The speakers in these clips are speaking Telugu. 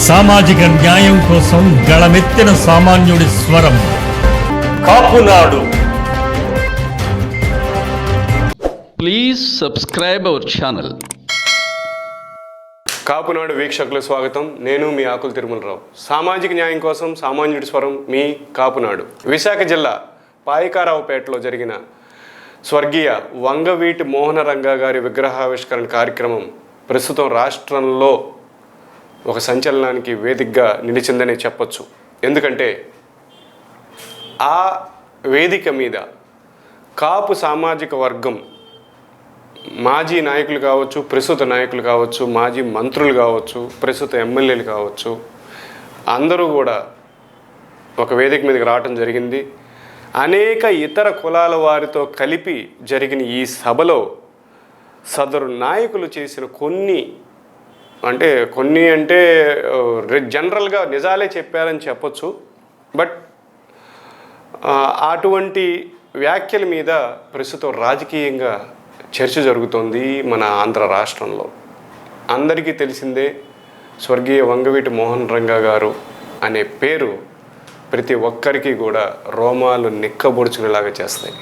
సామాజిక న్యాయం కోసం గళమెత్తిన సామాన్యుడి స్వరం Kapunadu. Please subscribe our channel. Kapunadu వీక్షకులకు స్వాగతం. నేను మీ ఆకుల తిరుమలరావు. సామాజిక న్యాయం కోసం సామాన్యుడి స్వరం మీ కాపునాడు. విశాఖ జిల్లా పాయకారావుపేటలో జరిగిన స్వర్గీయ వంగవీటి మోహనరంగా గారి విగ్రహావిష్కరణ కార్యక్రమం ప్రస్తుతం రాష్ట్రంలో ఒక సంచలనానికి వేదికగా నిలిచిందనే చెప్పొచ్చు. ఎందుకంటే ఆ వేదిక మీద కాపు సామాజిక వర్గం మాజీ నాయకులు కావచ్చు, ప్రస్తుత నాయకులు కావచ్చు, మాజీ మంత్రులు కావచ్చు, ప్రస్తుత ఎమ్మెల్యేలు కావచ్చు, అందరూ కూడా ఒక వేదిక మీదకి రావటం జరిగింది. అనేక ఇతర కులాల వారితో కలిపి జరిగిన ఈ సభలో సదరు నాయకులు చేసిన కొన్ని జనరల్గా నిజాలే చెప్పారని చెప్పొచ్చు. బట్ అటువంటి వ్యాఖ్యల మీద ప్రస్తుతం రాజకీయంగా చర్చ జరుగుతోంది మన ఆంధ్ర రాష్ట్రంలో. అందరికీ తెలిసిందే, స్వర్గీయ వంగవీటి మోహన్ రంగా గారు అనే పేరు ప్రతి ఒక్కరికి కూడా రోమాలు నిక్కబొడుచుకునేలాగా చేస్తాయి.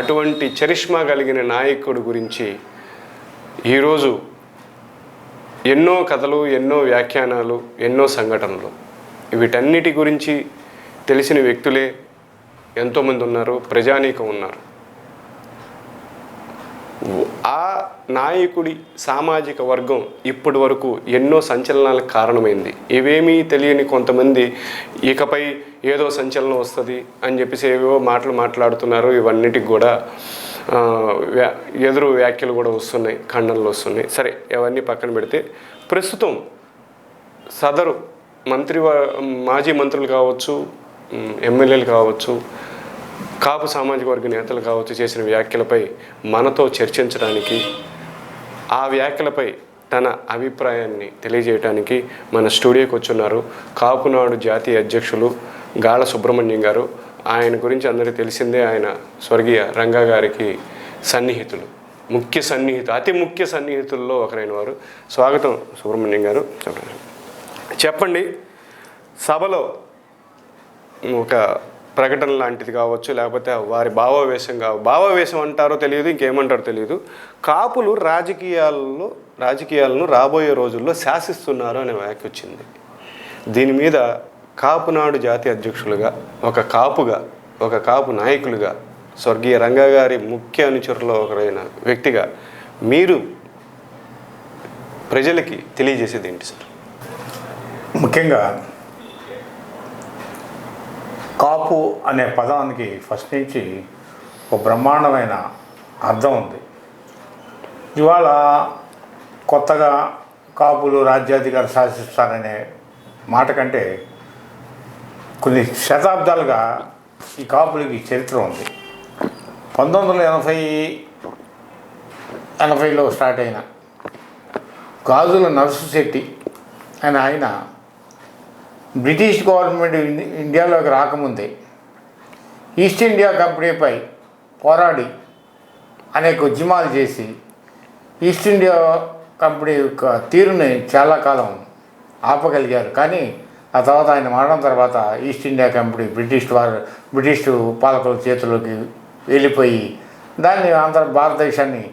అటువంటి చరిష్మా కలిగిన నాయకుడి గురించి ఈరోజు ఎన్నో కథలు, ఎన్నో వ్యాఖ్యానాలు, ఎన్నో సంఘటనలు, వీటన్నిటి గురించి తెలిసిన వ్యక్తులే ఎంతోమంది ఉన్నారు, ప్రజానీకం ఉన్నారు. ఆ నాయకుడి సామాజిక వర్గం ఇప్పటి వరకు ఎన్నో సంచలనాలకు కారణమైంది. ఇవేమీ తెలియని కొంతమంది ఇకపై ఏదో సంచలనం వస్తుంది అని చెప్పేసి ఏవో మాటలు మాట్లాడుతున్నారు. ఇవన్నిటికి కూడా ఎదురు వ్యాఖ్యలు కూడా వస్తున్నాయి, ఖండనలు వస్తున్నాయి. సరే, అవన్నీ పక్కన పెడితే ప్రస్తుతం సదరు మాజీ మంత్రులు కావచ్చు, ఎమ్మెల్యేలు కావచ్చు, కాపు సామాజిక వర్గ నేతలు కావచ్చు చేసిన వ్యాఖ్యలపై మనతో చర్చించడానికి, ఆ వ్యాఖ్యలపై తన అభిప్రాయాన్ని తెలియజేయడానికి మన స్టూడియోకి వచ్చున్నారు కాపునాడు జాతీయ అధ్యక్షులు గాళ్ళ సుబ్రహ్మణ్యం గారు. ఆయన గురించి అందరికీ తెలిసిందే, ఆయన స్వర్గీయ రంగా గారికి సన్నిహితులు, అతి ముఖ్య సన్నిహితుల్లో ఒకరైన వారు. స్వాగతం సుబ్రహ్మణ్యం గారు. చెప్పండి, సభలో ఒక ప్రకటన లాంటిది కావచ్చు, లేకపోతే వారి భావావేశం అంటారో తెలియదు, ఇంకేమంటారో తెలియదు, కాపులు రాజకీయాలను రాబోయే రోజుల్లో శాసిస్తున్నారు అనే వ్యాఖ్య వచ్చింది. దీని మీద కాపునాడు జాతీయ అధ్యక్షులుగా, ఒక కాపు నాయకులుగా, స్వర్గీయ రంగా గారి ముఖ్య అనుచరులో ఒకరైన వ్యక్తిగా మీరు ప్రజలకి తెలియజేసేది ఏంటి సార్? ముఖ్యంగా కాపు అనే పదానికి ఫస్ట్ నుంచి ఒక బ్రహ్మాండమైన అర్థం ఉంది. ఇవాళ కొత్తగా కాపులు రాజ్యాధికారం శాసిస్తారనే మాట కంటే కొన్ని శతాబ్దాలుగా ఈ కాపులకి చరిత్ర ఉంది. 1980లో స్టార్ట్ అయిన గాజుల నరసుశెట్టి అని ఆయన బ్రిటిష్ గవర్నమెంట్ ఇండియాలోకి రాకముందే ఈస్ట్ ఇండియా కంపెనీపై పోరాడి అనేక ఉద్యమాలు చేసి ఈస్ట్ ఇండియా కంపెనీ యొక్క తీరుని చాలా కాలం ఆపగలిగారు. కానీ ఆ తర్వాత ఆయన మరణం తర్వాత ఈస్ట్ ఇండియా కంపెనీ బ్రిటిష్ పాలకుల చేతుల్లోకి వెళ్ళిపోయి దాన్ని భారతదేశాన్ని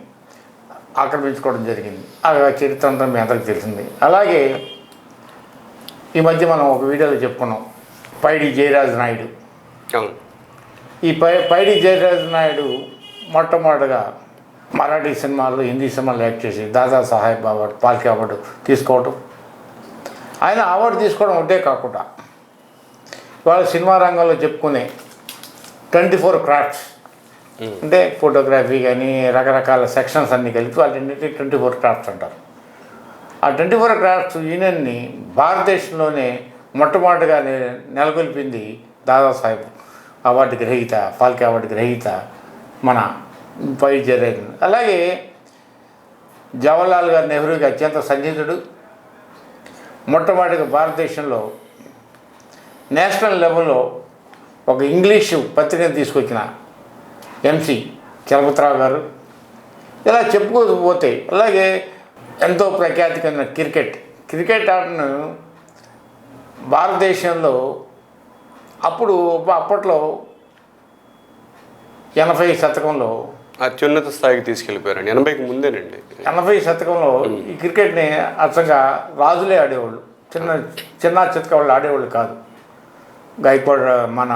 ఆక్రమించుకోవడం జరిగింది. ఆ చరిత్ర అంతా మీ అందరికీ తెలిసింది. అలాగే ఈ మధ్య మనం ఒక వీడియోలో చెప్పుకున్నాం, పైడి జయరాజు నాయుడు. ఈ పైడి జయరాజు నాయుడు మొట్టమొదటిగా మరాఠీ సినిమాల్లో, హిందీ సినిమాల్లో యాక్ట్ చేసి దాదా సాహెబ్ అవార్డు, పాల్కే అవార్డు తీసుకోవడం. ఆయన అవార్డు తీసుకోవడం ఒకటే కాకుండా ఇవాళ సినిమా రంగంలో చెప్పుకునే 24 క్రాఫ్ట్స్, అంటే ఫోటోగ్రఫీ కానీ రకరకాల సెక్షన్స్ అన్నీ కలిపి వాళ్ళన్నింటినీ 24 క్రాఫ్ట్స్ అంటారు. ఆ 24 క్రాఫ్ట్స్ యూనియన్ని భారతదేశంలోనే మొట్టమొదటిగా నెలకొల్పింది దాదాసాహెబ్ అవార్డు గ్రహీత, ఫాల్కే అవార్డు గ్రహీత మన పై జయరాజు. అలాగే జవహర్లాల్ గారు నెహ్రూకి అత్యంత సన్నిహితుడు. మొట్టమొదటిగా భారతదేశంలో నేషనల్ లెవెల్లో ఒక ఇంగ్లీషు పత్రికను తీసుకొచ్చిన ఎంసీ చలపతిరావు గారు. ఇలా చెప్పుకోకపోతే అలాగే ఎంతో ప్రఖ్యాతి చెందిన క్రికెట్ ఆటను భారతదేశంలో అప్పట్లో 80 శతకంలో అత్యున్నత స్థాయికి తీసుకెళ్ళిపోయారండి. 80కి ముందేనండి. 80 శతకంలో ఈ క్రికెట్ని అచ్చంగా రాజులే ఆడేవాళ్ళు, చిన్న చితక వాళ్ళు ఆడేవాళ్ళు కాదు. గైక్వాడ్ మన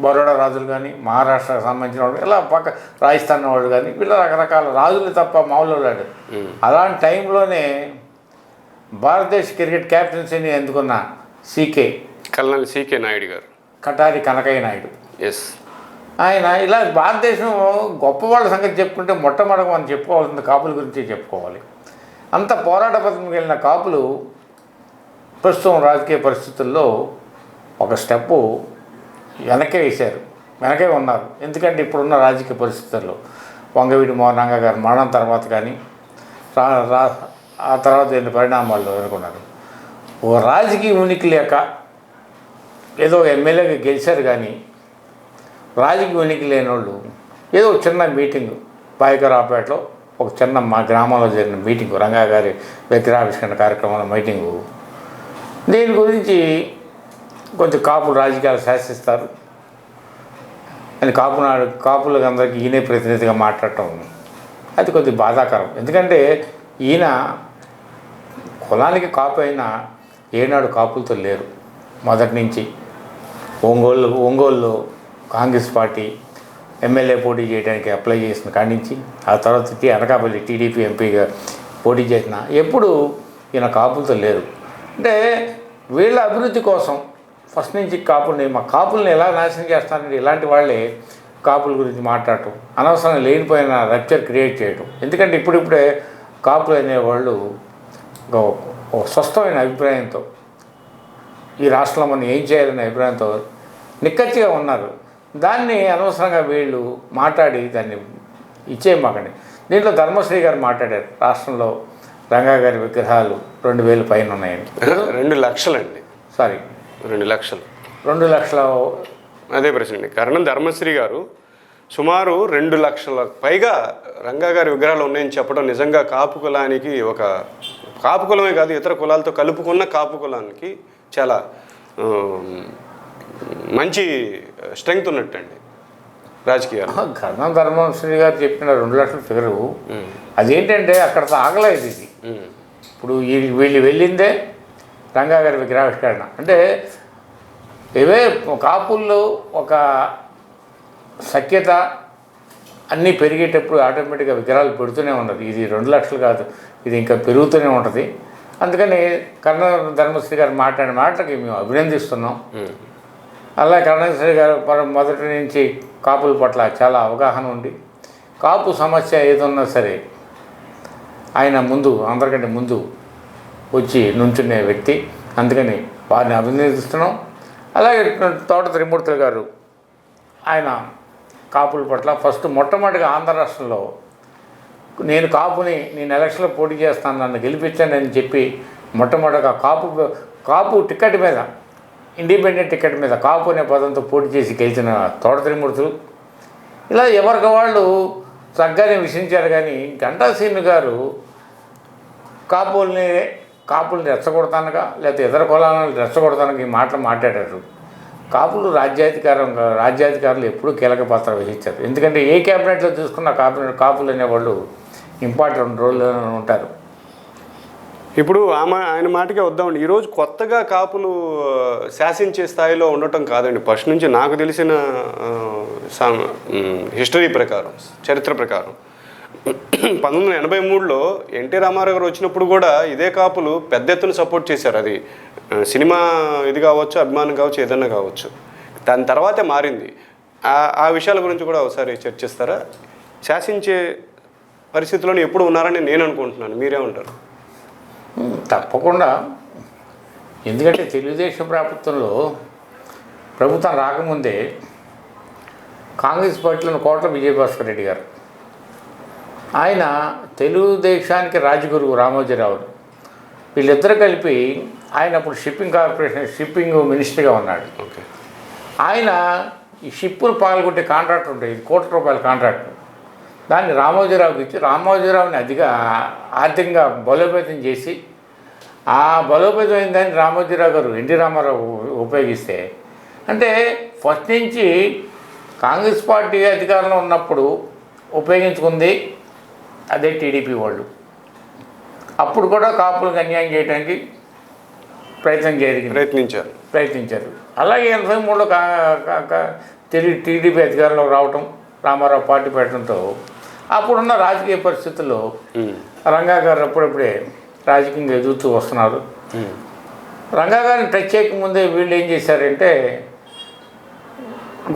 బరోడా రాజులు కానీ, మహారాష్ట్రకు సంబంధించిన వాళ్ళు, ఇలా పక్క రాజస్థాన్ వాళ్ళు కానీ, వీళ్ళ రకరకాల రాజులు తప్ప మామూలు వాళ్ళు ఆడారు. అలాంటి టైంలోనే భారతదేశ క్రికెట్ క్యాప్టెన్సీని ఎందుకున్న కల్నల్ సికే నాయుడు గారు, కటారి కనకయ్య నాయుడు. ఎస్. ఆయన ఇలా భారతదేశం గొప్పవాళ్ళ సంగతి చెప్పుకుంటే మొట్టమొదటి మనం చెప్పుకోవాల్సింది కాపుల గురించి చెప్పుకోవాలి. అంత పోరాట పథకంకి వెళ్ళిన కాపులు ప్రస్తుతం రాజకీయ పరిస్థితుల్లో ఒక స్టెప్పు వెనకే వేశారు, వెనకే ఉన్నారు. ఎందుకంటే ఇప్పుడున్న రాజకీయ పరిస్థితుల్లో వంగవీటి మోహన్ గారు మరణం తర్వాత కానీ ఆ తర్వాత ఎన్ని పరిణామాల్లో ఎదుర్కొన్నారు. ఓ రాజకీయ ఉనికి లేక ఏదో ఎమ్మెల్యేగా గెలిచారు కానీ రాజకీయ ఉనికి లేని వాళ్ళు ఏదో చిన్న మీటింగు పాయకరావుపేటలో ఒక చిన్న మా గ్రామంలో జరిగిన మీటింగు, రంగా గారి విగ్రహావిష్కరణ కార్యక్రమంలో మీటింగు, దీని గురించి కొంచెం కాపులు రాజకీయాలు శాసిస్తారు అని కాపులకు అందరికీ ఈయనే ప్రతినిధిగా మాట్లాడటం అది కొద్దిగా బాధాకరం. ఎందుకంటే ఈయన కులానికి కాపు అయినా ఏనాడు కాపులతో లేరు. మొదటి నుంచి ఒంగోలులో కాంగ్రెస్ పార్టీ ఎమ్మెల్యే పోటీ చేయడానికి అప్లై చేసిన కాడి నుంచి, ఆ తర్వాత అనకాపల్లి టీడీపీ ఎంపీగా పోటీ చేసిన ఎప్పుడు ఈయన కాపులతో లేరు. అంటే వీళ్ళ అభివృద్ధి కోసం ఫస్ట్ నుంచి మా కాపుల్ని ఎలా నాశనం చేస్తారంటే ఇలాంటి వాళ్ళే కాపుల గురించి మాట్లాడటం, అనవసరంగా లేనిపోయిన రప్చర్ క్రియేట్ చేయడం. ఎందుకంటే ఇప్పుడిప్పుడే కాపులు అనేవాళ్ళు ఒక స్వస్థమైన అభిప్రాయంతో ఈ రాష్ట్రంలో మనం ఏం చేయాలనే అభిప్రాయంతో నిక్కచ్చిగా ఉన్నారు. దాన్ని అనవసరంగా వీళ్ళు మాట్లాడి దాన్ని ఇచ్చేయమాకండి. దీంట్లో ధర్మశ్రీ గారు మాట్లాడారు, రాష్ట్రంలో రంగా గారి విగ్రహాలు 2000 పైన ఉన్నాయని. 2 లక్షలండి. సారీ 2 లక్షలు. 2 లక్షల అదే ప్రశ్న. కరణం ధర్మశ్రీ గారు సుమారు 2 లక్షల పైగా రంగా గారి విగ్రహాలు ఉన్నాయని చెప్పడం నిజంగా కాపు కులానికి, ఒక కాపు కులమే కాదు ఇతర కులాలతో కలుపుకున్న కాపు కులానికి చాలా మంచి స్ట్రెంగ్త్ ఉన్నట్టండి రాజకీయాలు. కరణం ధర్మశ్రీ గారు చెప్పిన 2 లక్షల ఫిగరు అదేంటంటే అక్కడతో ఆగలేదు ఇది. ఇప్పుడు వీళ్ళు వెళ్ళిందే రంగా గారి విగ్రహావిష్కరణ అంటే ఇవే కాపుల్లో ఒక సఖ్యత అన్నీ పెరిగేటప్పుడు ఆటోమేటిక్గా విగ్రహాలు పెడుతూనే ఉన్నది. ఇది 2 లక్షలు కాదు, ఇది ఇంకా పెరుగుతూనే ఉంటుంది. అందుకని కర్ణ ధర్మశ్రీ గారు మాట్లాడిన మాటలకి మేము అభినందిస్తున్నాం. అలాగే కరుణాశ్రీ గారు మొదటి నుంచి కాపుల పట్ల చాలా అవగాహన ఉండి కాపు సమస్య ఏదన్నా సరే ఆయన అందరికంటే ముందు వచ్చి నుంచునే వ్యక్తి. అందుకని వారిని అభినందిస్తున్నాం. అలాగే తోట త్రిమూర్తులు గారు ఆయన కాపుల పట్ల మొట్టమొదటిగా ఆంధ్ర రాష్ట్రంలో నేను ఎలక్షన్లో పోటీ చేస్తాను, నన్ను గెలిపించానని చెప్పి మొట్టమొదటిగా కాపు టికెట్ మీద, ఇండిపెండెంట్ టికెట్ మీద కాపు అనే పదంతో పోటీ చేసి గెలిచిన తోట త్రిమూర్తులు. ఇలా ఎవరికి వాళ్ళు చక్కగానే విషయించారు. కానీ గంటా శ్రీను గారు కాపుల్ని రెచ్చగొడతానుగా లేకపోతే ఇతర కులాలను రెచ్చగొడతానికి ఈ మాటలు మాట్లాడారు. కాపులు రాజ్యాధికారులు ఎప్పుడూ కీలక పాత్ర వహించారు. ఎందుకంటే ఏ క్యాబినెట్లో చూసుకున్న కాపులు అనేవాళ్ళు ఇంపార్టెంట్ రోల్లో ఉంటారు. ఇప్పుడు ఆయన మాటకే వద్దామండి. ఈరోజు కొత్తగా కాపులు శాసించే స్థాయిలో ఉండటం కాదండి. ఫస్ట్ నుంచి నాకు తెలిసిన హిస్టరీ ప్రకారం, చరిత్ర ప్రకారం 1983లో ఎన్టీ రామారావు గారు వచ్చినప్పుడు కూడా ఇదే కాపులు పెద్ద ఎత్తున సపోర్ట్ చేశారు. అది సినిమా ఇది కావచ్చు, అభిమానం కావచ్చు, ఏదన్నా కావచ్చు. దాని తర్వాతే మారింది. ఆ విషయాల గురించి కూడా ఒకసారి చర్చిస్తారా? శాసించే పరిస్థితుల్లో ఎప్పుడు ఉన్నారని నేను అనుకుంటున్నాను, మీరేమంటారు? తప్పకుండా. ఎందుకంటే తెలుగుదేశం ప్రభుత్వం రాకముందే కాంగ్రెస్ పార్టీలోని కోట్ల విజయభాస్కర్ రెడ్డి గారు, ఆయన తెలుగుదేశానికి రాజగురువు రామోజీరావు, వీళ్ళిద్దరూ కలిపి ఆయన అప్పుడు షిప్పింగ్ మినిస్టర్గా ఉన్నాడు. ఆయన ఈ షిప్పును పగలగొట్టే కాంట్రాక్ట్ ఉంటుంది, ₹1,00,00,000 కాంట్రాక్ట్. దాన్ని రామోజీరావుకి ఇచ్చి రామోజీరావుని ఆర్థికంగా బలోపేతం చేసి ఆ బలోపేతమైన దాన్ని రామోజీరావు గారు ఎన్టీ రామారావు ఉపయోగిస్తే, అంటే ఫస్ట్ నుంచి కాంగ్రెస్ పార్టీ అధికారంలో ఉన్నప్పుడు ఉపయోగించుకుంది అదే టీడీపీ వాళ్ళు. అప్పుడు కూడా కాపులకు అన్యాయం చేయడానికి ప్రయత్నించారు. అలాగే 83లో టీడీపీ అధికారంలోకి రావటం, రామారావు పార్టీ పెట్టడంతో అప్పుడున్న రాజకీయ పరిస్థితుల్లో రంగా గారు అప్పుడప్పుడే రాజకీయంగా ఎదుగుతూ వస్తున్నారు. రంగా గారిని టచ్ చేయకముందే వీళ్ళు ఏం చేశారంటే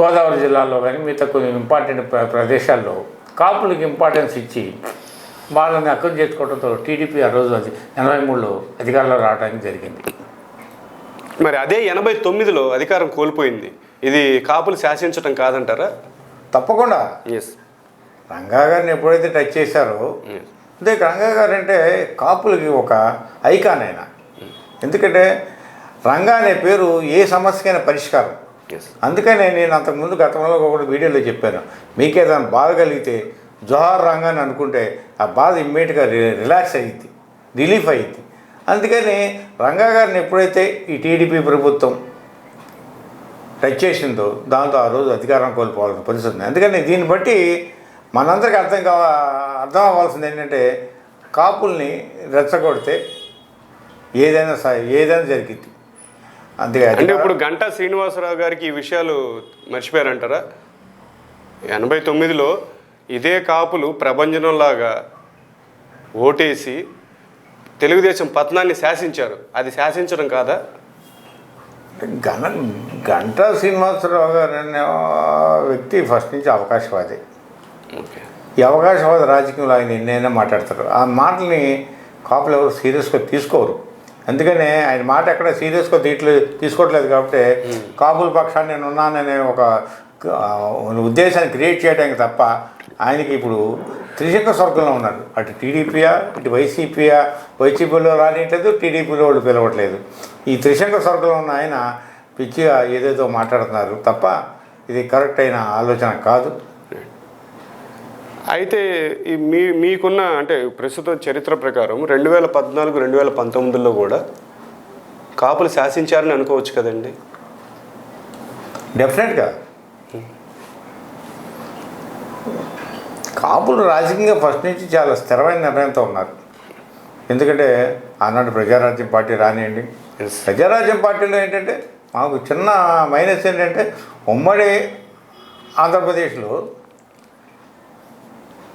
గోదావరి జిల్లాలో కానీ మిగతా కొన్ని ఇంపార్టెంట్ ప్రదేశాల్లో కాపులకి ఇంపార్టెన్స్ ఇచ్చి వాళ్ళని అక్కడి చేసుకోవడంతో టీడీపీ ఆ రోజు 83లో అధికారంలో రావడానికి జరిగింది. మరి అదే 89లో అధికారం కోల్పోయింది. ఇది కాపులు శాసించడం కాదంటారా? తప్పకుండా. రంగా గారిని ఎప్పుడైతే టచ్ చేశారో, అంటే రంగా గారు అంటే కాపులకి ఒక ఐకాన్ అయినా. ఎందుకంటే రంగా అనే పేరు ఏ సమస్యకైనా పరిష్కారం. అందుకనే నేను అంతకుముందు గతంలో ఒక వీడియోలో చెప్పాను, మీకేదైనా బాధ కలిగితే జోహార్ రంగా అని అనుకుంటే ఆ బాధ ఇమ్మీడియట్గా రిలాక్స్ అయ్యిద్ది, రిలీఫ్ అయ్యిద్ది. అందుకని రంగా గారిని ఎప్పుడైతే ఈ టీడీపీ ప్రభుత్వం టచ్ చేసిందో దాంతో ఆ రోజు అధికారం కోల్పోవాల్సిన పరిస్థితి ఉంది. అందుకని దీన్ని బట్టి మనందరికీ అర్థం అవ్వాల్సింది ఏంటంటే కాపుల్ని రెచ్చగొడితే ఏదైనా జరిగింది. అంటే ఇప్పుడు గంటా శ్రీనివాసరావు గారికి ఈ విషయాలు మర్చిపోయారంటారా? 89లో ఇదే కాపులు ప్రభంజనంలాగా ఓటేసి తెలుగుదేశం పతనాన్ని శాసించారు. అది శాసించడం కాదా? గంటా శ్రీనివాసరావు గారు అనే వ్యక్తి ఫస్ట్ నుంచి అవకాశవాది. ఈ అవకాశవాద రాజకీయంలో ఆయన ఎన్నైనా మాట్లాడతారు. ఆ మాటల్ని కాపులు ఎవరు సీరియస్గా తీసుకోరు. అందుకనే ఆయన మాట ఎక్కడ సీరియస్గా తీసుకోవట్లేదు. కాబట్టి కాపుల పక్షాన్ని నేను ఉన్నాననే ఒక ఉద్దేశాన్ని క్రియేట్ చేయడానికి తప్ప ఆయనకి ఇప్పుడు త్రిశంక స్వర్గంలో ఉన్నారు. అటు టీడీపీయా, ఇటు వైసీపీలో రానియట్లేదు, టీడీపీలో వాళ్ళు పిలవట్లేదు. ఈ త్రిశంక స్వర్గంలో ఉన్న ఆయన పిచ్చిగా ఏదేదో మాట్లాడుతున్నారు తప్ప ఇది కరెక్ట్ అయిన ఆలోచన కాదు. అయితే మీకున్న అంటే ప్రస్తుత చరిత్ర ప్రకారం 2014, 2019లో కూడా కాపులు శాసించారని అనుకోవచ్చు కదండి? డెఫినెట్గా కాపులు రాజకీయంగా ఫస్ట్ నుంచి చాలా స్థిరమైన నిర్ణయంతో ఉన్నారు. ఎందుకంటే ఆనాడు ప్రజారాజ్యం పార్టీ రానియండి, ప్రజారాజ్యం పార్టీలో ఏంటంటే మాకు చిన్న మైనస్ ఏంటంటే ఉమ్మడి ఆంధ్రప్రదేశ్లో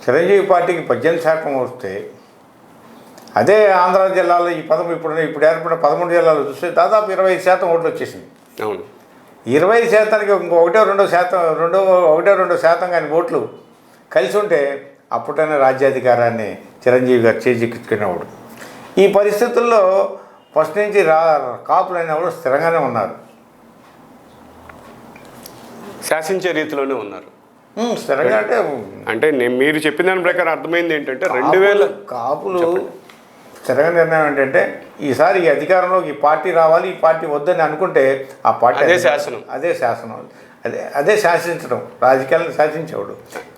చిరంజీవి పార్టీకి 18% వస్తే, అదే ఆంధ్ర జిల్లాలో ఇప్పుడు ఏర్పడిన 13 జిల్లాలో చూస్తే దాదాపు 25% ఓట్లు వచ్చేసింది. అవును, 20%కి ఇంకో 1-2% కానీ ఓట్లు కలిసి ఉంటే అప్పుడైనా రాజ్యాధికారాన్ని చిరంజీవి గారు చేజిక్కించుకునేవాడు. ఈ పరిస్థితుల్లో ఫస్ట్ నుంచి కాపులు అనేవాడు స్థిరంగానే ఉన్నారు, శాసించే రీతిలోనే ఉన్నారు. స్థిరంగా అంటే మీరు చెప్పిన దాని ప్రకారం అర్థమైంది ఏంటంటే 2000 కాపులు స్థిరంగా నిర్ణయం ఏంటంటే ఈసారి ఈ అధికారంలోకి ఈ పార్టీ రావాలి, ఈ పార్టీ వద్దని అనుకుంటే ఆ పార్టీ అదే శాసించడం, రాజకీయాలను శాసించేవాడు.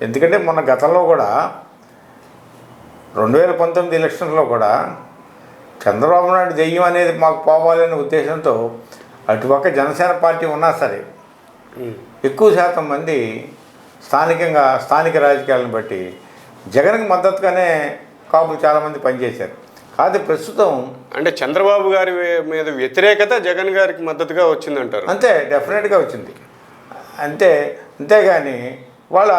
ఎందుకంటే మొన్న గతంలో కూడా 2019 ఎలక్షన్లో కూడా చంద్రబాబు నాయుడు దెయ్యం అనేది మాకు పోవాలనే ఉద్దేశంతో అటుపక్క జనసేన పార్టీ ఉన్నా సరే ఎక్కువ శాతం మంది స్థానిక రాజకీయాలను బట్టి జగన్కి మద్దతుగానే కాపులు చాలామంది పనిచేశారు. కాదు ప్రస్తుతం అంటే చంద్రబాబు గారి మీద వ్యతిరేకత జగన్ గారికి మద్దతుగా వచ్చిందంటారు. అంతే, డెఫినెట్గా వచ్చింది. అంతేగాని వాళ్ళ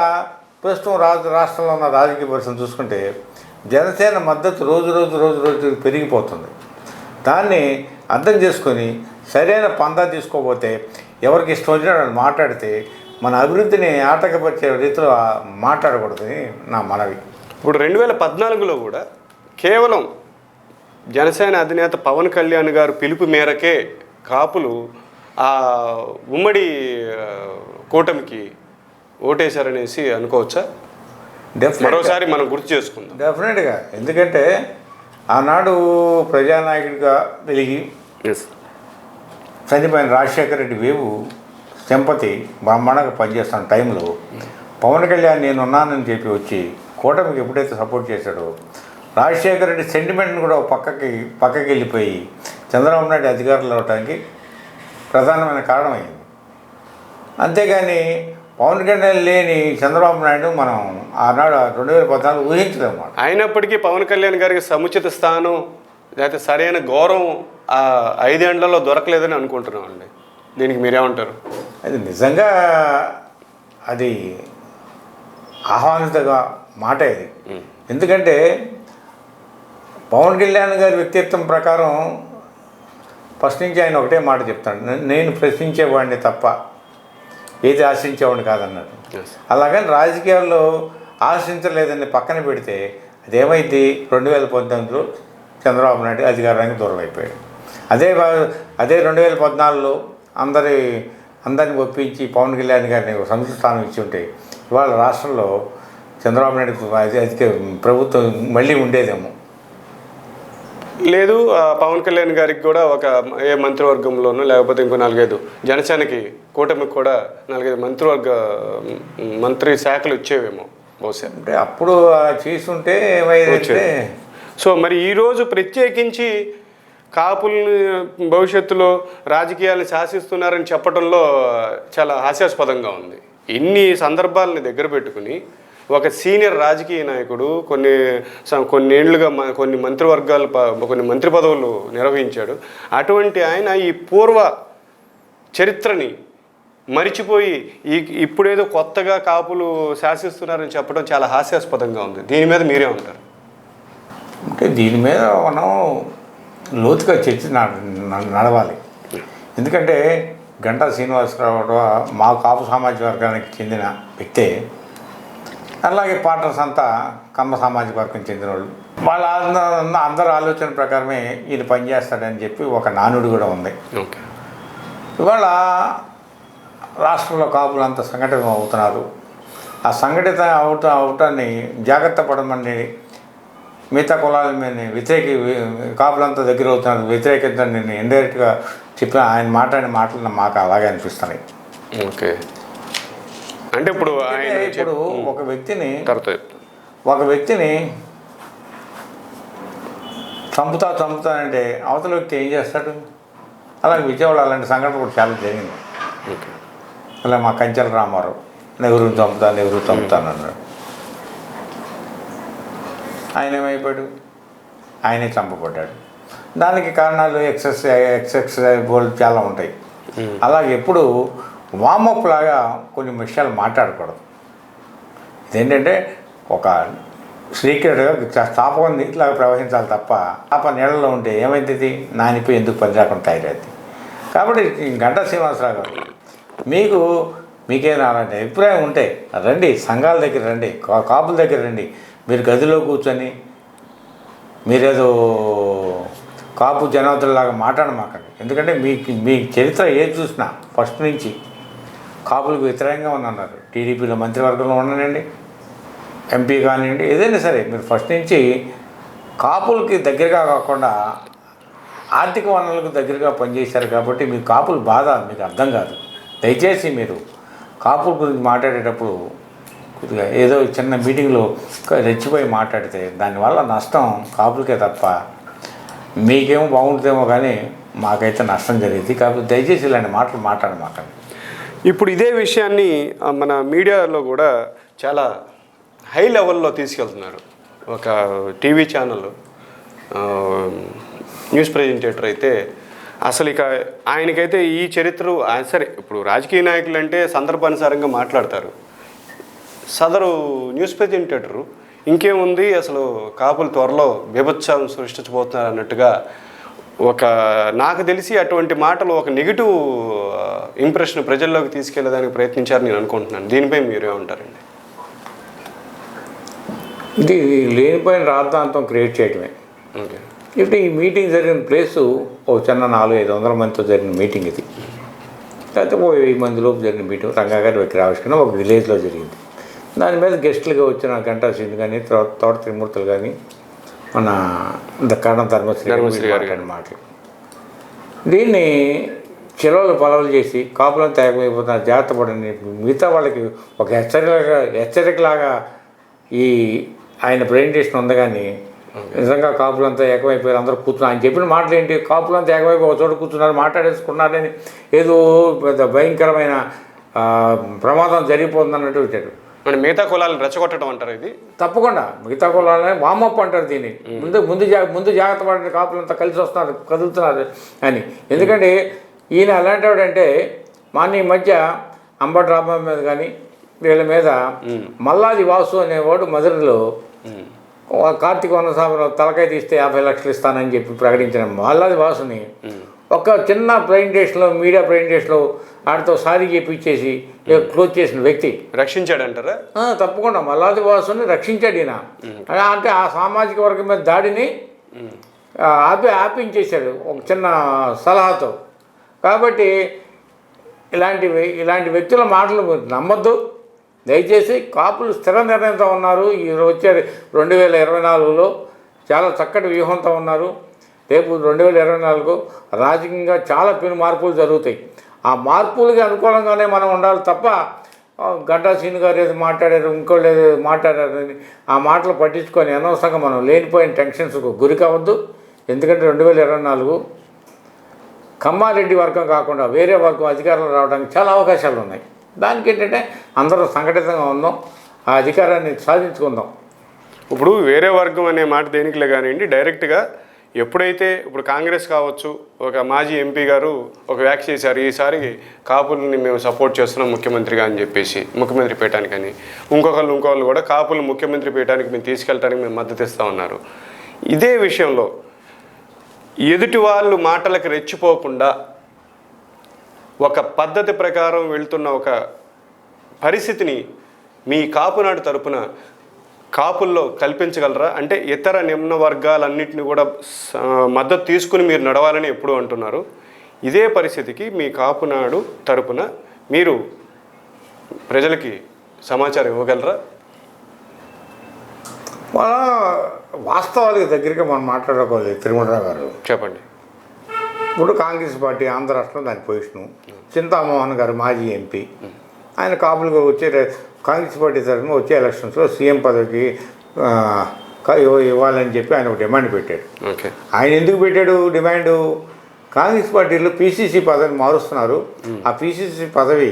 ప్రస్తుతం రాష్ట్రంలో ఉన్న రాజకీయ పరిస్థితిని చూసుకుంటే జనసేన మద్దతు రోజు పెరిగిపోతుంది. దాన్ని అర్థం చేసుకొని సరైన పందా తీసుకోకపోతే ఎవరికి ఇష్టం వచ్చినట్టు మాట్లాడితే మన అభివృద్ధిని ఆటంకపరిచే రీతిలో మాట్లాడకూడదని నా మనవి. ఇప్పుడు 2014లో కూడా కేవలం జనసేన అధినేత పవన్ కళ్యాణ్ గారు పిలుపు మేరకే కాపులు ఆ ఉమ్మడి కూటమికి ఓటేశారనేసి అనుకోవచ్చా? మరోసారి మనం గుర్తు చేసుకుందాం. డెఫినెట్గా. ఎందుకంటే ఆనాడు ప్రజానాయకుడిగా వెలిగి చనిపోయిన రాజశేఖర రెడ్డి వేవు సింపతి బ్రహ్మాండంగా పనిచేస్తున్న టైంలో పవన్ కళ్యాణ్ నేనున్నానని చెప్పి వచ్చి కూటమికి ఎప్పుడైతే సపోర్ట్ చేశాడో రాజశేఖర రెడ్డి సెంటిమెంట్ని కూడా పక్కకి వెళ్ళిపోయి చంద్రబాబు నాయుడు అధికారంలో అవడానికి ప్రధానమైన కారణమైంది. అంతేగాని పవన్ కళ్యాణ్ లేని చంద్రబాబు నాయుడు మనం ఆనాడు 2014 ఊహించలేము. అయినప్పటికీ పవన్ కళ్యాణ్ గారికి సముచిత స్థానం లేకపోతే సరైన గౌరవం ఆ 5 ఏళ్లలో దొరకలేదని అనుకుంటున్నామండి. దీనికి మీరేమంటారు? అది నిజంగా అది ఆహ్వానితగా మాట ఇది. ఎందుకంటే పవన్ కళ్యాణ్ గారి వ్యక్తిత్వం ప్రకారం ఫస్ట్ నుంచి ఆయన ఒకటే మాట చెప్తాడు, నేను ప్రశ్నించేవాడిని తప్ప ఏది ఆశించేవాడిని కాదన్నాడు. అలాగని రాజకీయాల్లో ఆశించలేదని పక్కన పెడితే అదేమైంది, 2019లో చంద్రబాబు నాయుడు అధికారానికి దూరం అయిపోయాడు. అదే 2014లో అందరిని ఒప్పించి పవన్ కళ్యాణ్ గారిని సముచిత స్థానం ఇచ్చి ఉంటే ఇవాళ రాష్ట్రంలో చంద్రబాబు నాయుడు అధిక ప్రభుత్వం మళ్ళీ ఉండేదేమో. లేదు, పవన్ కళ్యాణ్ గారికి కూడా ఒక ఏ మంత్రివర్గంలోనూ లేకపోతే ఇంకో 4-5 జనసేనకి కూటమికి కూడా 4-5 మంత్రి శాఖలు వచ్చేవేమో బహుశా. అంటే అప్పుడు అలా చేసుంటే ఏమైందంటే, సో మరి ఈరోజు ప్రత్యేకించి కాపుల్ని భవిష్యత్తులో రాజకీయాలను శాసిస్తున్నారని చెప్పడంలో చాలా హాస్యాస్పదంగా ఉంది. ఇన్ని సందర్భాలని దగ్గర పెట్టుకుని ఒక సీనియర్ రాజకీయ నాయకుడు కొన్నేళ్లుగా కొన్ని మంత్రి పదవులు నిర్వహించాడు. అటువంటి ఆయన ఈ పూర్వ చరిత్రని మరిచిపోయి ఇప్పుడేదో కొత్తగా కాపులు శాసిస్తున్నారని చెప్పడం చాలా హాస్యాస్పదంగా ఉంది. దీని మీద మీరే ఉంటారు? అంటే దీని మీద మనం లోతుగా చర్చ నడవాలి. ఎందుకంటే గంటా శ్రీనివాసరావు మా కాపు సామాజిక వర్గానికి చెందిన వ్యక్తే, అలాగే పార్ట్నర్స్ అంతా కమ్మ సామాజిక వర్గం చెందిన వాళ్ళు. వాళ్ళ అందరి ఆలోచన ప్రకారమే ఈయన పనిచేస్తాడని చెప్పి ఒక నానుడు కూడా ఉంది. ఇవాళ రాష్ట్రంలో కాపులు అంత సంఘటన అవుతున్నారు. ఆ సంఘటిత అవటాన్ని జాగ్రత్త పడమని మిగతా కులాల మీద కాపులంతా దగ్గర అవుతున్నారు వ్యతిరేకించని నేను ఇండైరెక్ట్గా చెప్పి ఆయన మాట్లాడిన మాటలు మాకు అలాగే అనిపిస్తున్నాయి. ఓకే, అంటే ఇప్పుడు ఒక వ్యక్తిని చంపుతానంటే అవతల వ్యక్తి ఏం చేస్తాడు? అలాగే విజయవాడ అలాంటి సంఘటన కూడా చాలా జరిగింది. అలా మా కంచెల రామారావు నెహ్రూని చంపుతాను అన్నాడు. ఆయన ఏమైపోయాడు? ఆయనే చంపబడ్డాడు. దానికి కారణాలు ఎక్సెస్ బోల్డ్ చాలా ఉంటాయి. అలాగే ఎప్పుడు వామప్ లాగా కొన్ని విషయాలు మాట్లాడకూడదు. ఇదేంటంటే ఒక శ్రీకృష్ణుడిగా స్థాపకం నీటిలాగా ప్రవహించాలి తప్ప నీళ్ళలో ఉంటే ఏమైతుంది, నానిపోయి ఎందుకు పని రాకుండా తయారైంది. కాబట్టి గంటా శ్రీనివాసరావు గారు మీకేనా అలాంటి అభిప్రాయం ఉంటే రండి, సంఘాల దగ్గర రండి, కాపుల దగ్గర రండి. మీరు గదిలో కూర్చొని మీరేదో కాపు జనార్దనలాగా మాట్లాడమాకండి. ఎందుకంటే మీ చరిత్ర ఏది చూసినా ఫస్ట్ నుంచి కాపులకు వ్యతిరేకంగా ఉన్నారు. టీడీపీలో మంత్రివర్గంలో ఉన్నానండి, ఎంపీ కానివ్వండి, ఏదైనా సరే మీరు ఫస్ట్ నుంచి కాపులకి దగ్గరగా కాకుండా ఆర్థిక వనరులకు దగ్గరగా పనిచేశారు. కాబట్టి మీ కాపుల బాధ మీకు అర్థం కాదు. దయచేసి మీరు కాపుల గురించి మాట్లాడేటప్పుడు కొద్దిగా ఏదో చిన్న మీటింగ్లో రెచ్చిపోయి మాట్లాడితే దానివల్ల నష్టం కాపులకే తప్ప మీకేమో బాగుంటుందేమో కానీ మాకైతే నష్టం జరిగింది. కాబట్టి దయచేసి ఇలాంటి మాటలు మాట్లాడమాకండి. ఇప్పుడు ఇదే విషయాన్ని మన మీడియాలో కూడా చాలా హై లెవెల్లో తీసుకెళ్తున్నారు. ఒక టీవీ ఛానల్ న్యూస్ ప్రజెంటేటర్ అయితే అసలు ఇక ఆయనకైతే ఈ చరిత్ర సరే, ఇప్పుడు రాజకీయ నాయకులు అంటే సందర్భానుసారంగా మాట్లాడతారు. సదరు న్యూస్ ప్రజెంటేటరు ఇంకేముంది, అసలు కాపులు త్వరలో బీభత్సం సృష్టించబోతున్నారు అన్నట్టుగా నాకు తెలిసి అటువంటి మాటలు ఒక నెగిటివ్ ఇంప్రెషన్ ప్రజల్లోకి తీసుకెళ్ళడానికి ప్రయత్నించారని నేను అనుకుంటున్నాను. దీనిపై మీరేమంటారండి? ఇది లేనిపోయిన రాద్ధాంతం క్రియేట్ చేయడమే. ఓకే, ఇప్పుడు ఈ మీటింగ్ జరిగిన ప్లేసు ఒక చిన్న 400-500 మందితో జరిగిన మీటింగ్ ఇది. లేకపోతే 1000 మంది లోపు జరిగిన మీటింగ్ రంగాగారి విగ్రహావిష్కరణ ఒక విలేజ్లో జరిగింది. దాని మీద గెస్టులుగా వచ్చిన గంటా శ్రీని కానీ తోట త్రిమూర్తులు కానీ మన కరణం ధర్మశ్రీ గారి మాటలు దీన్ని చెలవలు పొలవలు చేసి కాపులను తయారైపోతున్నారు, జాగ్రత్త పడండి. మిగతా వాళ్ళకి ఒక హెచ్చరికలాగా ఈ ఆయన ప్రజెంటేషన్ ఉంది. కానీ నిజంగా కాపులంతా ఏకమైపోయారు, అందరూ కూర్చున్నారు. ఆయన చెప్పిన మాటలు ఏంటి? కాపులంతా ఏకమైపోయి ఒక చోట కూర్చున్నారు, మాట్లాడేసుకున్నారని ఏదో పెద్ద భయంకరమైన ప్రమాదం జరిగిపోతుందన్నట్టు వచ్చాడు. అంటే మిగతా కులాలను రెచ్చగొట్టడం అంటారు ఇది? తప్పకుండా మిగతా కులాలని వామప్ అంటారు దీన్ని. ముందు జాగ్రత్త పడిన కాపులంతా కలిసి వస్తున్నారు, కదులుతున్నారు అని. ఎందుకంటే ఈయన ఎలాంటి వాడంటే ఈ మధ్య అంబటి రాంబాబు మీద కానీ వీళ్ళ మీద మల్లాది వాసు అనేవాడు మధురలో కార్తీక వనసాబరావు తలకాయ తీస్తే 50 లక్షలు ఇస్తానని చెప్పి ప్రకటించిన మల్లాది వాసుని ఒక చిన్న ప్రెజెంటేషన్లో, మీడియా ప్రెజెంటేషన్లో ఆడితో సారీ చేపించేసి క్లోజ్ చేసిన వ్యక్తి. రక్షించాడంటారా? తప్పకుండా మల్లాది వాసుని రక్షించాడు ఈయన. అంటే ఆ సామాజిక వర్గం మీద దాడిని ఆపించేశాడు ఒక చిన్న సలహాతో. కాబట్టి ఇలాంటి వ్యక్తుల మాటలు నమ్మద్దు దయచేసి. కాపులు స్థిర నిర్ణయంతో ఉన్నారు. ఈ వచ్చే 2024లో చాలా చక్కటి వ్యూహంతో ఉన్నారు. రేపు 2024 రాజకీయంగా చాలా పెను మార్పులు జరుగుతాయి. ఆ మార్పులకి అనుకూలంగానే మనం ఉండాలి తప్ప గడ్డా సీను గారు ఏదో మాట్లాడారు, ఇంకోళ్ళు ఏదో మాట్లాడారని ఆ మాటలు పట్టించుకొని అనవసరంగా మనం లేనిపోయిన టెన్షన్స్కు గురి కావద్దు. ఎందుకంటే 2024 కమ్మారెడ్డి వర్గం కాకుండా వేరే వర్గం అధికారంలో రావడానికి చాలా అవకాశాలు ఉన్నాయి. దానికి ఏంటంటే అందరూ సంఘటితంగా ఉందాం, ఆ అధికారాన్ని సాధించుకుందాం. ఇప్పుడు వేరే వర్గం అనే మాట దేనికిలే కానివ్వండి, డైరెక్ట్గా ఎప్పుడైతే ఇప్పుడు కాంగ్రెస్ కావచ్చు, ఒక మాజీ ఎంపీ గారు ఒక వ్యాఖ్య చేశారు, ఈసారి కాపుల్ని మేము సపోర్ట్ చేస్తున్నాం ముఖ్యమంత్రిగా అని చెప్పేసి, ముఖ్యమంత్రి పీఠానికని. ఇంకొకళ్ళు కూడా కాపులు ముఖ్యమంత్రి పీఠానికి మేము తీసుకెళ్ళడానికి మేము మద్దతు ఇస్తూ ఉన్నారు. ఇదే విషయంలో ఎదుటి వాళ్ళు మాటలకు రెచ్చిపోకుండా ఒక పద్ధతి ప్రకారం వెళ్తున్న ఒక పరిస్థితిని మీ కాపునాడు తరపున కాపుల్లో కల్పించగలరా? అంటే ఇతర నిమ్న వర్గాలన్నింటినీ కూడా మద్దతు తీసుకుని మీరు నడవాలని ఎప్పుడు అంటున్నారు. ఇదే పరిస్థితికి మీ కాపునాడు తరపున మీరు ప్రజలకి సమాచారం ఇవ్వగలరా? మన వాస్తవాలకు దగ్గరగా మనం మాట్లాడుకోవాలి. తిరుమలరావు గారు చెప్పండి. ఇప్పుడు కాంగ్రెస్ పార్టీ ఆంధ్ర రాష్ట్రంలో దాని పొజిషను, చింతామోహన్ గారు మాజీ ఎంపీ, ఆయన కాపులుగా వచ్చే కాంగ్రెస్ పార్టీ తరఫున వచ్చే ఎలక్షన్స్లో సీఎం పదవికి ఇవ్వాలని చెప్పి ఆయన ఒక డిమాండ్ పెట్టాడు. ఆయన ఎందుకు పెట్టాడు డిమాండు? కాంగ్రెస్ పార్టీలో పీసీసీ పదవిని మారుస్తున్నారు, ఆ పీసీసీ పదవి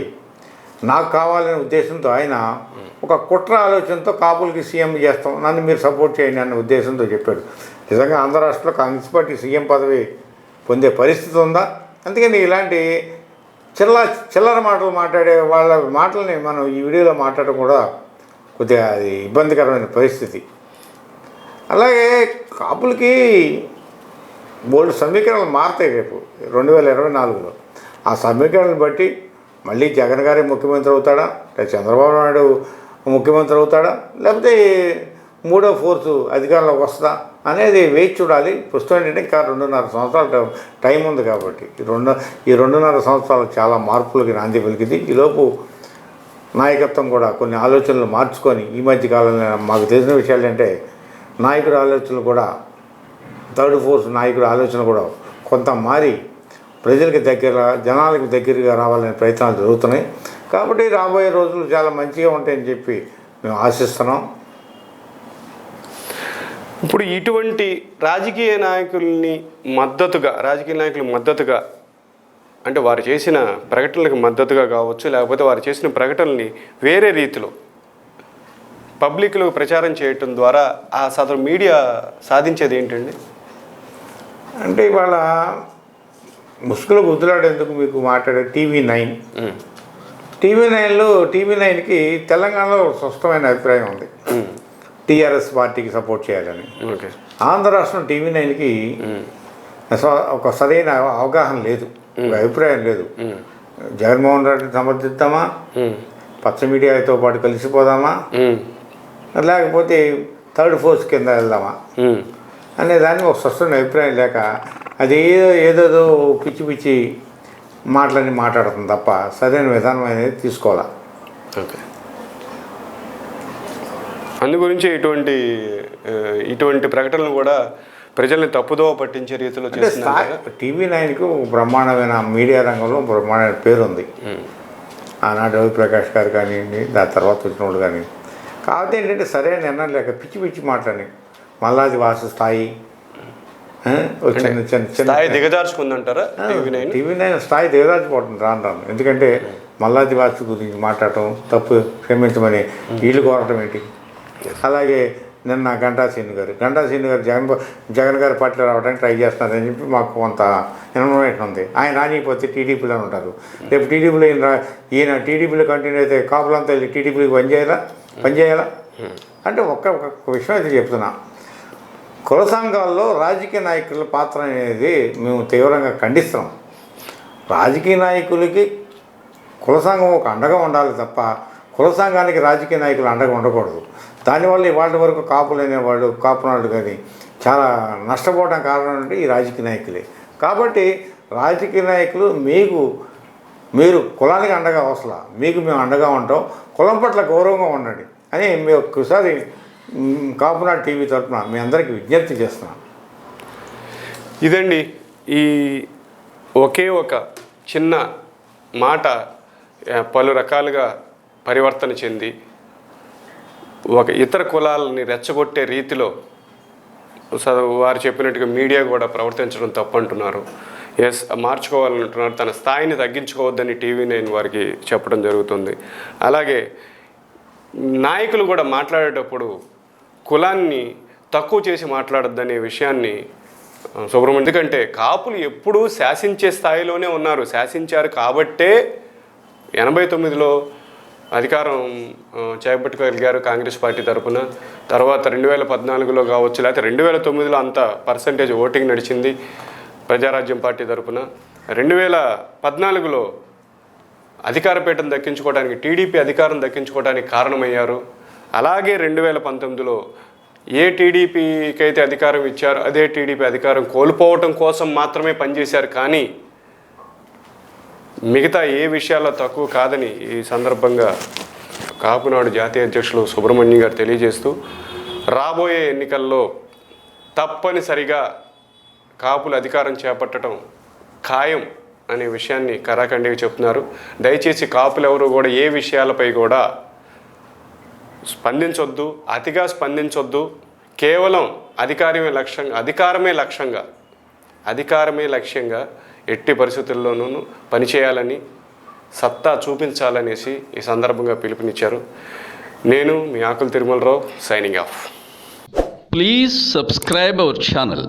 నాకు కావాలనే ఉద్దేశంతో ఆయన ఒక కుట్ర ఆలోచనతో కాపులకి సీఎం చేస్తాం, నన్ను మీరు సపోర్ట్ చేయండి అన్న ఉద్దేశంతో చెప్పాడు. నిజంగా ఆంధ్ర రాష్ట్రంలో కాంగ్రెస్ పార్టీ సీఎం పదవి పొందే పరిస్థితి ఉందా? అందుకని ఇలాంటి చిల్లర మాటలు మాట్లాడే వాళ్ళ మాటలని మనం ఈ వీడియోలో మాట్లాడడం కూడా కొద్దిగా అది ఇబ్బందికరమైన పరిస్థితి. అలాగే కాపులకి బోల్డ్ సమీకరణలు మారుతాయి రేపు 2024లో. ఆ సమీకరణను బట్టి మళ్ళీ జగన్ గారే ముఖ్యమంత్రి అవుతాడా, లేదా చంద్రబాబు నాయుడు ముఖ్యమంత్రి అవుతాడా, లేకపోతే మూడో ఫోర్సు అధికారంలోకి వస్తుందా అనేది వేచి చూడాలి. ప్రస్తుతం ఏంటంటే ఇంకా 2.5 సంవత్సరాలు టైం ఉంది కాబట్టి ఈ 2.5 సంవత్సరాలు చాలా మార్పులకి నాంది పలికింది. ఈలోపు నాయకత్వం కూడా కొన్ని ఆలోచనలు మార్చుకొని ఈ మధ్య కాలంలో మాకు తెలిసిన విషయాలు అంటే నాయకుడి ఆలోచనలు కూడా, థర్డ్ ఫోర్స్ నాయకుడి ఆలోచన కూడా కొంత మారి ప్రజలకి జనాలకి దగ్గరగా రావాలనే ప్రయత్నాలు జరుగుతున్నాయి. కాబట్టి రాబోయే రోజులు చాలా మంచిగా ఉంటాయని చెప్పి మేము ఆశిస్తున్నాం. ఇప్పుడు ఇటువంటి రాజకీయ నాయకుల మద్దతుగా అంటే వారు చేసిన ప్రకటనలకు మద్దతుగా కావచ్చు, లేకపోతే వారు చేసిన ప్రకటనల్ని వేరే రీతిలో పబ్లిక్లో ప్రచారం చేయటం ద్వారా ఆ సదరు మీడియా సాధించేది ఏంటండి? అంటే ఇవాళ ముసుగులో గుద్దులాడేందుకు మీకు మాట్లాడే టీవీ9కి తెలంగాణలో స్పష్టమైన అభిప్రాయం ఉంది, టీఆర్ఎస్ పార్టీకి సపోర్ట్ చేయాలని. ఆంధ్ర రాష్ట్రం టీవీ9కి ఒక సరైన అవగాహన లేదు, ఒక అభిప్రాయం లేదు. జగన్మోహన్ రెడ్డిని సమర్థిద్దామా, పచ్చ మీడియాతో పాటు కలిసిపోదామా, లేకపోతే థర్డ్ ఫోర్స్ కింద వెళ్దామా అనే దానికి ఒక స్పష్టమైన అభిప్రాయం లేక అది ఏదేదో పిచ్చి మాటలని మాట్లాడుతుంది తప్ప సరైన విధానం అనేది తీసుకోవాలా. అందు గురించి ఇటువంటి ప్రకటనలు కూడా ప్రజల్ని తప్పుదోవ పట్టించే రీతిలో టీవీ9కు బ్రహ్మాండమైన మీడియా రంగంలో బ్రహ్మాండమైన పేరుంది. ఆనాటి రవిప్రకాష్ గారు కానివ్వండి, దాని తర్వాత వచ్చినప్పుడు కానీ. కాకపోతే ఏంటంటే సరైన నిర్ణయం లేక పిచ్చి మాటలని మల్లాది వాసు స్థాయి చిన్న చిన్న స్థాయి చిన్న దిగజార్చుకుందంటారా టీవీ9 స్థాయి దిగదాచిపోతుంది రాను ఎందుకంటే మల్లాది వాసు గురించి మాట్లాడటం తప్పు క్షమించమని వీళ్ళు కోరటం ఏంటి. అలాగే నిన్న గంటా శ్రీను గారు జగన్ గారి పార్టీలో రావడానికి ట్రై చేస్తున్నారని చెప్పి మాకు కొంత ఇన్ఫర్మేషన్ ఉంది. ఆయన రానిపోతే టీడీపీలో ఉంటారు. రేపు టీడీపీలో ఈయన టీడీపీలో కంటిన్యూ అయితే కాపులంతా వెళ్ళి టీడీపీకి పనిచేయాలా అంటే ఒక్క విషయం అయితే చెప్తున్నా. కుల సంఘాల్లో రాజకీయ నాయకుల పాత్ర అనేది మేము తీవ్రంగా ఖండిస్తున్నాం. రాజకీయ నాయకులకి కుల సంఘం ఒక అండగా ఉండాలి తప్ప కుల సంఘానికి రాజకీయ నాయకులు అండగా ఉండకూడదు. దానివల్ల ఇవాళ వరకు కాపులు అనేవాళ్ళు కాపునాడు కానీ చాలా నష్టపోవడం కారణం అంటే ఈ రాజకీయ నాయకులే. కాబట్టి రాజకీయ నాయకులు మీరు కులానికి అండగా అవసరం, మీకు మేము అండగా ఉంటాం, కులం పట్ల గౌరవంగా ఉండండి అని మేము ఒక్కసారి కాపునాడు టీవీ తరఫున మీ అందరికీ విజ్ఞప్తి చేస్తున్నాం. ఇదండి ఈ ఒకే ఒక చిన్న మాట పలు రకాలుగా పరివర్తన చెంది ఒక ఇతర కులాలని రెచ్చగొట్టే రీతిలో వారు చెప్పినట్టుగా మీడియా కూడా ప్రవర్తించడం తప్పంటున్నారు. ఎస్ మార్చుకోవాలంటున్నారు. తన స్థాయిని తగ్గించుకోవద్దని టీవీ9 వారికి చెప్పడం జరుగుతుంది. అలాగే నాయకులు కూడా మాట్లాడేటప్పుడు కులాన్ని తక్కువ చేసి మాట్లాడొద్దనే విషయాన్ని సుబ్రహ్మణ్యం, ఎందుకంటే కాపులు ఎప్పుడూ శాసించే స్థాయిలోనే ఉన్నారు. శాసించారు కాబట్టే 89లో అధికారం చేపట్టుకోగలిగారు కాంగ్రెస్ పార్టీ తరఫున. తర్వాత 2014లో కావచ్చు, లేకపోతే 2009లో అంత పర్సంటేజ్ ఓటింగ్ నడిచింది ప్రజారాజ్యం పార్టీ తరఫున. 2014లో అధికారపీఠం దక్కించుకోవడానికి టీడీపీ అధికారం దక్కించుకోవడానికి కారణమయ్యారు. అలాగే 2019లో ఏ టీడీపీకి అయితే అధికారం ఇచ్చారో అదే టీడీపీ అధికారం కోల్పోవటం కోసం మాత్రమే పనిచేశారు, కానీ మిగతా ఏ విషయాల్లో తక్కువ కాదని ఈ సందర్భంగా కాపునాడు జాతీయ అధ్యక్షులు సుబ్రహ్మణ్యం గారు తెలియజేస్తూ, రాబోయే ఎన్నికల్లో తప్పనిసరిగా కాపులు అధికారం చేపట్టడం ఖాయం అనే విషయాన్ని కరాఖండిగా చెప్తున్నారు. దయచేసి కాపులు ఎవరు కూడా ఏ విషయాలపై కూడా స్పందించొద్దు, అతిగా స్పందించొద్దు. కేవలం అధికారమే లక్ష్యంగా ఎట్టి పరిస్థితుల్లోనూ పనిచేయాలని, సత్తా చూపించాలనేసి ఈ సందర్భంగా పిలుపునిచ్చారు. నేను మీ Akula Tirumalarao, signing off. Please subscribe our channel.